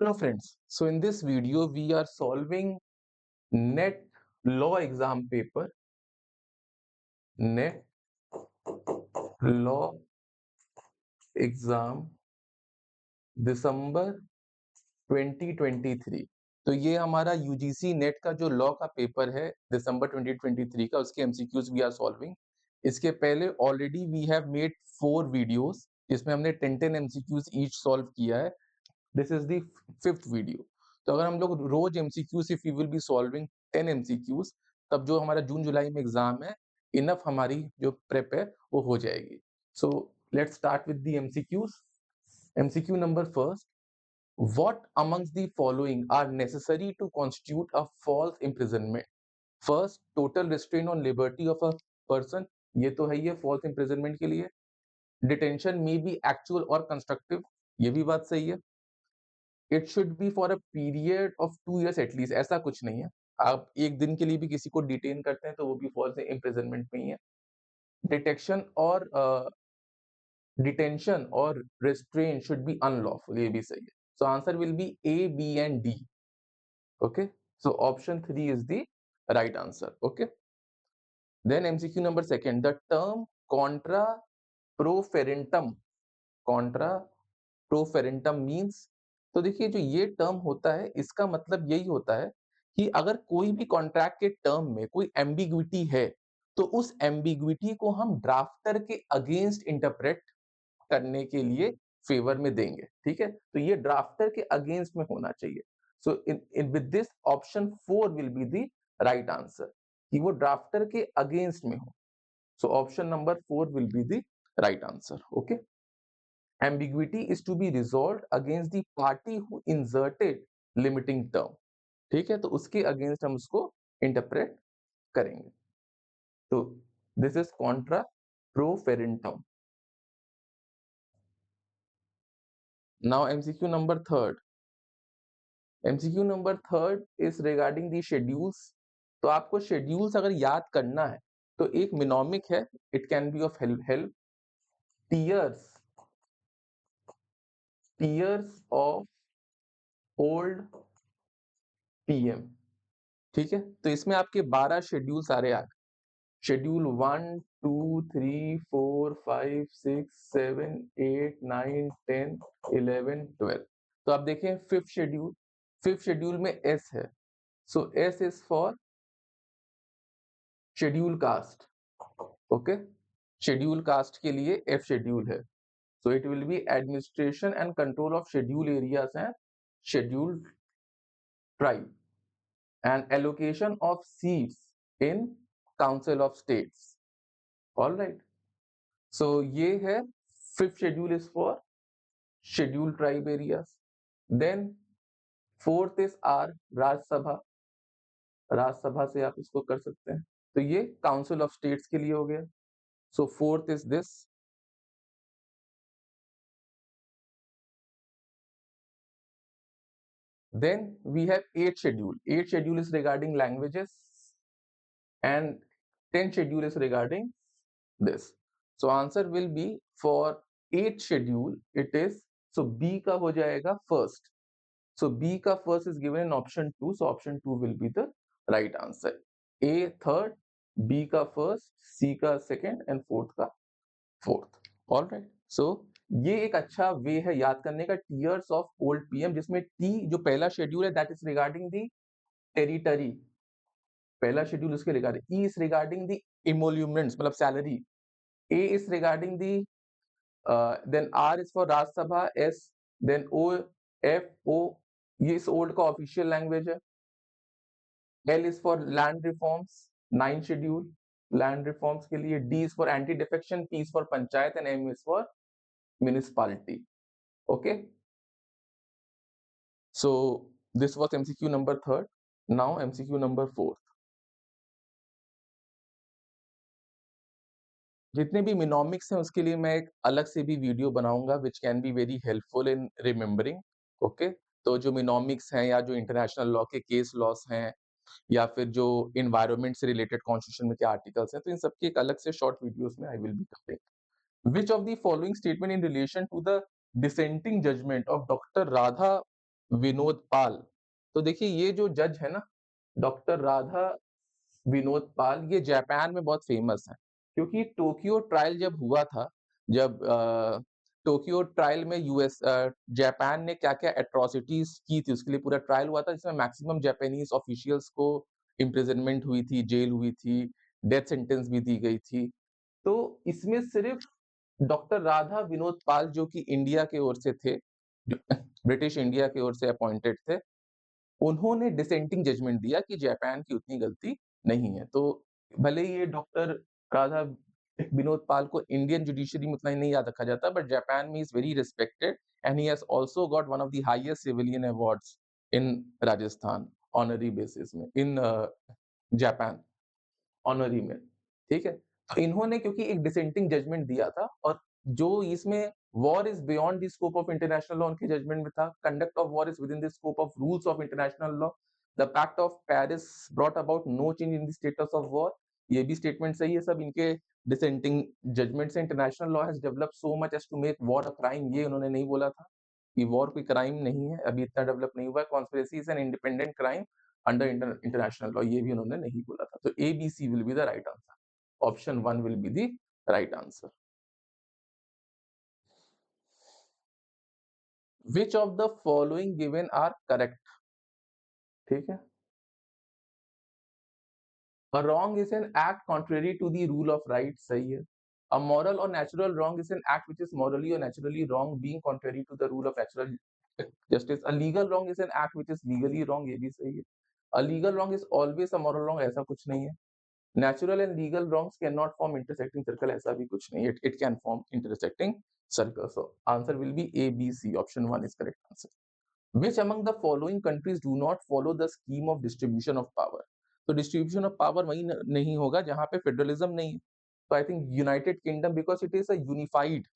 Hello friends, so in this video we are solving NET law exam paper, NET law exam दिसंबर 2023। तो ये हमारा UGC net का जो law का paper है दिसंबर 2023 का, उसके एमसीक्यूज वी आर सॉल्विंग। इसके पहले already we have made 4 videos जिसमें हमने 10 एमसीक्यूज ईच सॉल्व किया है। This is the 5th video. तो अगर हम लोग रोज MCQs if we will be solving 10 MCQs, तब जो हमारा जून जुलाई में एग्जाम है, इनफ हमारी जो प्रेप है वो हो जाएगी। So let's start with the MCQs. MCQ number first, what amongst the following are necessary to constitute a false imprisonment? First, total restraint on liberty of a person, ये तो है ही है false imprisonment के लिए। Detention may be actual or constructive, ये भी बात सही है। It should be for a period of 2 years at least, ऐसा कुछ नहीं है। आप एक दिन के लिए भी किसी को डिटेन करते हैं तो वो भी false imprisonment में ही है। Detection और detention or restraint should be unlawful, ये भी सही है। So answer will be A, B and D. Okay, so option 3 is the right answer. Okay, then MCQ number second, the term contra proferentum means, तो देखिए जो ये term होता है इसका मतलब यही होता है कि अगर कोई भी कॉन्ट्रैक्ट के टर्म में कोई एम्बिग्विटी है तो उस एम्बिग्विटी को हम ड्राफ्टर के अगेंस्ट इंटरप्रेट करने के लिए फेवर में देंगे। ठीक है, तो ये ड्राफ्टर के अगेंस्ट में होना चाहिए। So in with this option 4 will be the right answer, कि वो ड्राफ्टर के अगेंस्ट में हो। So option number 4 will be the right answer. Okay, ambiguity is to be resolved against the party who inserted limiting term. ठीक है, तो उसके अगेंस्ट हम उसको इंटरप्रेट करेंगे। तो this is contra proferentem. Now MCQ number third. MCQ number third is regarding the schedules. तो आपको शेड्यूल्स अगर याद करना है तो एक मिनोमिक है, it can be of help. Tears of old PM. ठीक है, तो इसमें आपके 12 शेड्यूल सारे आ गए। शेड्यूल 1 2 3 4 5 6 7 8 9 10 11 12। तो आप देखें फिफ्थ शेड्यूल में एस है। So S is for schedule caste. Okay, schedule caste के लिए एफ शेड्यूल है। So it will be administration and control of schedule areas and schedule tribe and allocation of seats in council of states. Alright, so ये है fifth schedule is for schedule tribe areas. Then fourth is R Rajya Sabha, Rajya Sabha से आप इसको कर सकते हैं, तो ये काउंसिल ऑफ स्टेट्स के लिए हो गया। So fourth is this. Then we have 8th schedule. 8th schedule is regarding languages and 10th schedule is regarding this. So answer will be for 8th schedule, it is, so B का हो जाएगा first. So B का first is given in option 2, so option 2 will be the right answer. A third, B का first, C का second and fourth का fourth. All right. So ये एक अच्छा वे है याद करने का, टीयर्स ऑफ ओल्ड पीएम, जिसमें टी जो पहला शेड्यूल है that is regarding the territory, पहला शेड्यूल उसके regarding. E is regarding the emoluments मतलब salary. A is regarding the then R is for Rajya Sabha, S then O F O, ये इस old का ऑफिशियल लैंग्वेज है। L is for land reforms, 9 schedule land reforms के लिए। D is for anti defection, P is for panchayat and M is for municipality. Okay, so this was MCQ number third. Now MCQ number fourth. जितने भी मिनोमिक्स हैं उसके लिए मैं एक अलग से भी वीडियो बनाऊंगा which can be very helpful in remembering. Okay, तो जो मिनोमिक्स हैं या जो इंटरनेशनल लॉ के केस लॉस हैं या फिर जो इन्वायरमेंट से रिलेटेड कॉन्स्टिट्यूशन में के आर्टिकल्स हैं, तो इन सबकी एक अलग से शॉर्ट वीडियोस में I will be covering. Which of the following statement in relation to the dissenting judgment of Dr. Radha Vinod Pal. तो देखिए ये जो जज है ना, डॉक्टर राधा विनोद पाल, ये जापान में बहुत फेमस है, क्योंकि टोक्यो ट्रायल जब हुआ था, जब टोक्यो ट्रायल में जापान ने क्या-क्या एट्रोसिटीज़ की थी, उसके लिए पूरा ट्रायल हुआ था, जिसमें मैक्सिमम जापानीज़ ऑफिशियल्स को इम्प्रिजनमेंट हुई थी, जेल हुई थी, डेथ सेंटेंस भी दी गई थी। तो इसमें सिर्फ डॉक्टर राधा विनोद पाल, जो कि इंडिया की ओर से थे, ब्रिटिश इंडिया की ओर से अपॉइंटेड थे, उन्होंने डिसेंटिंग जजमेंट दिया कि जापान की उतनी गलती नहीं है। तो भले ही ये डॉक्टर राधा विनोद पाल को इंडियन जुडिशरी में उतना ही नहीं याद रखा जाता, बट जापान में is very respected and he has also got one of the highest civilian awards in Rajasthan, honorary basis में, इन जापान, ऑनरी में, ठीक है? तो इन्होंने क्योंकि एक डिसेंटिंग जजमेंट दिया था, और जो इसमें war is beyond the scope of international law उनके जजमेंट में था, conduct of war is within the scope of rules of international law, the pact of Paris brought about no change in the status of war, ये भी statement सही है सब इनके dissenting judgement से। International law has developed so much as to make war a crime, ये उन्होंने नहीं बोला था कि वॉर कोई क्राइम नहीं है, अभी इतना डेवलप नहीं हुआ है, conspiracy is an independent crime under international law, ये भी उन्होंने नहीं बोला था। तो A, B, C will be the right answer. Option 1 will be the right answer. Which of the following given are correct? ठीक है? A wrong is an act contrary to the rule of right, सही है। A moral or natural wrong is an act which is morally or naturally wrong, being contrary to the rule of natural justice. A legal wrong is an act which is legally wrong, ये भी सही है। A legal wrong is always a moral wrong, ऐसा कुछ नहीं है। Natural and legal wrongs cannot form intersecting circle, ऐसा भी कुछ नहीं है। It can form intersecting circle. So answer will be A, B, C. Option 1 is correct answer. Which among the following countries do not follow the scheme of distribution of power? तो distribution of power वही नहीं होगा जहाँ पे federalism नहीं है। तो I think United Kingdom, because it is a unified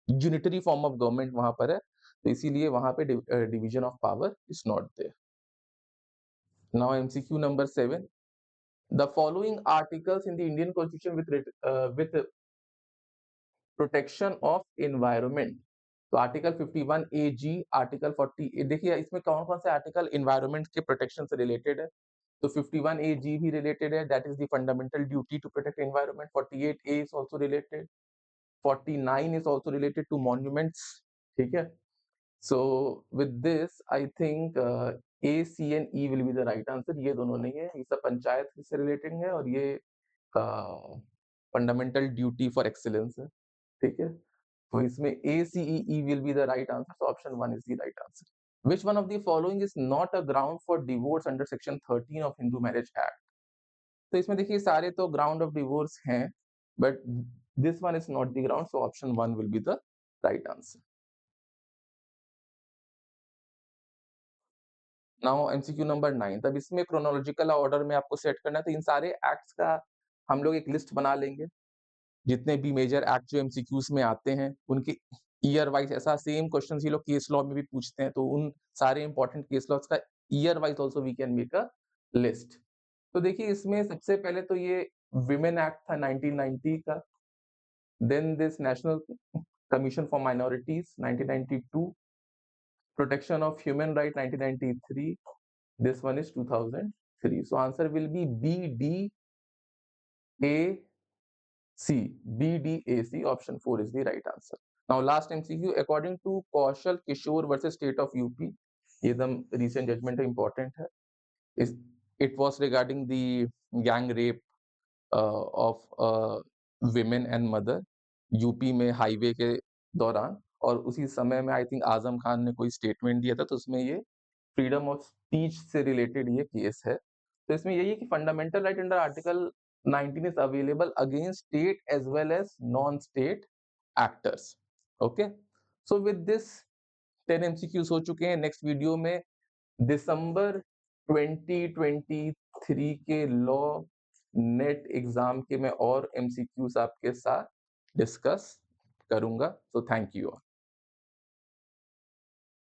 unitary form of government वहां पर है, तो इसीलिए वहां पे division of power is not there. Now MCQ number 7, the following articles in the Indian Constitution with protection of environment, तो article 51 A G, article 40, देखिए इसमें कौन कौन से आर्टिकल एनवायरनमेंट के प्रोटेक्शन से रिलेटेड है। तो 51 ए जी भी रिलेटेड है, that is the fundamental duty to protect environment. 48 A is also related, 49 is also related to monuments, ठीक है। So with this I think A, C and E will be the right answer। ये दोनों नहीं है, ये सब पंचायत से related है, और ये फंडामेंटल ड्यूटी फॉर एक्सीलेंस है, ठीक है। तो इसमें A, C, E, E will be the right answer, so option 1 is the right answer। Which one of the following is not a ground for divorce under section 13 of Hindu Marriage Act? तो इसमें देखिए सारे तो ground of divorce हैं, but this one is not the ground, so option 1 will be the right answer. Now MCQ number 9, तब इसमें chronological order में आपको सेट करना है, तो इन सारे एक्ट्स का हम लोग एक लिस्ट बना लेंगे, जितने भी मेजर एक्ट जो एमसीक्यूज में आते हैं उनके ईयर वाइज, ऐसा सेम क्वेश्चन ये लोग केस लॉ में भी पूछते हैं, तो उन सारे इंपॉर्टेंट केस लॉज का year wise also we can make a list. तो देखिए इसमें सबसे पहले तो ये विमेन एक्ट था 1990 का, then this national commission for minorities 1992, protection of human right 1993, this one is 2003, so answer will be B, D, A, C, B, D, A, C, option 4 is the right answer। Now last MCQ, according to Kaushal Kishore versus state of UP, ये एकदम recent judgment है, important है, is it was regarding the gang rape of women and mother, UP में highway के दौरान, और उसी समय में आई थिंक आजम खान ने कोई स्टेटमेंट दिया था, तो उसमें ये फ्रीडम ऑफ स्पीच से रिलेटेड ये केस है। तो इसमें यही है कि fundamental right under article 19 is available against state as well as non state actors. Okay, so with this 10 MCQs हो चुके हैं। नेक्स्ट वीडियो में दिसंबर 2023 के लॉ नेट एग्जाम के मैं और एमसीक्यूज आपके साथ डिस्कस करूंगा। So thank you.